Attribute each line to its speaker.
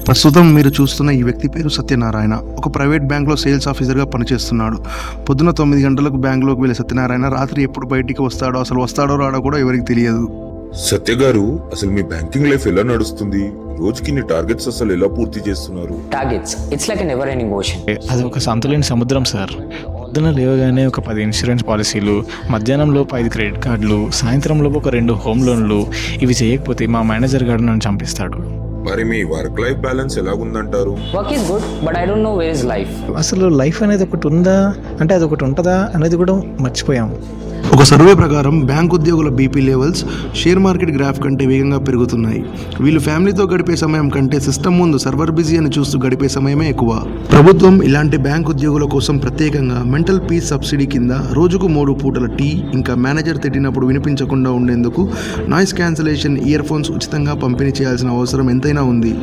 Speaker 1: ప్రస్తుతం మీరు చూస్తున్న ఈ వ్యక్తి పేరు సత్యనారాయణ. ఒక ప్రైవేట్ బ్యాంక్లో సేల్స్ ఆఫీసర్గా పనిచేస్తున్నాడు. పొద్దున 9 గంటలకు బ్యాంకులోకి వెళ్ళే సత్యనారాయణ రాత్రి ఎప్పుడు బయటికి వస్తాడో, అసలు వస్తాడో రాడో కూడా ఎవరికి తెలియదు.
Speaker 2: సత్య గారు, అసలు మీ బ్యాంకింగ్ లైఫ్ ఎలా నడుస్తుంది? రోజుకి ఇన్ని టార్గెట్స్ అసలు ఎలా పూర్తి చేస్తున్నారు?
Speaker 3: Targets it's like never ending ocean.
Speaker 4: అది ఒక సంతులేని సముద్రం సార్. పొద్దున లేవగానే ఒక 10 ఇన్సూరెన్స్ పాలసీలు, మధ్యాహ్నంలోపు 5 క్రెడిట్ కార్డులు, సాయంత్రంలోపు ఒక 2 హోమ్ లోన్లు. ఇవి చేయకపోతే మా మేనేజర్ గారు నన్ను చంపిస్తాడు.
Speaker 2: మరి మీ వర్క్ లైఫ్ బ్యాలెన్స్ ఎలాగుందంటారు?
Speaker 3: Work is good but I don't know where is life.
Speaker 4: అసలు లైఫ్ అనేది ఒకటి ఉందా అంటే అది ఒకటి ఉంటుందా అనేది కూడా మర్చిపోయాము.
Speaker 1: ఒక సర్వే ప్రకారం బ్యాంక్ ఉద్యోగుల BP levels share market graph కంటే వేగంగా పెరుగుతున్నాయి. వీళ్ళు ఫ్యామిలీతో గడిపే సమయం కంటే సిస్టమ్ ముందు సర్వర్ బిజీ అని చూస్తూ గడిపే సమయమే ఎక్కువ. ప్రభుత్వం ఇలాంటి బ్యాంక్ ఉద్యోగుల కోసం ప్రత్యేకంగా మెంటల్ పీస్ సబ్సిడీ కింద రోజుకు 3 పూటల టీ, ఇంకా మేనేజర్ తిట్టినప్పుడు వినిపించకుండా ఉండేందుకు నాయిస్ క్యాన్సలేషన్ ఇయర్ ఫోన్స్ ఉచితంగా పంపిణీ చేయాల్సిన అవసరం ఎంతైనా ఉంది.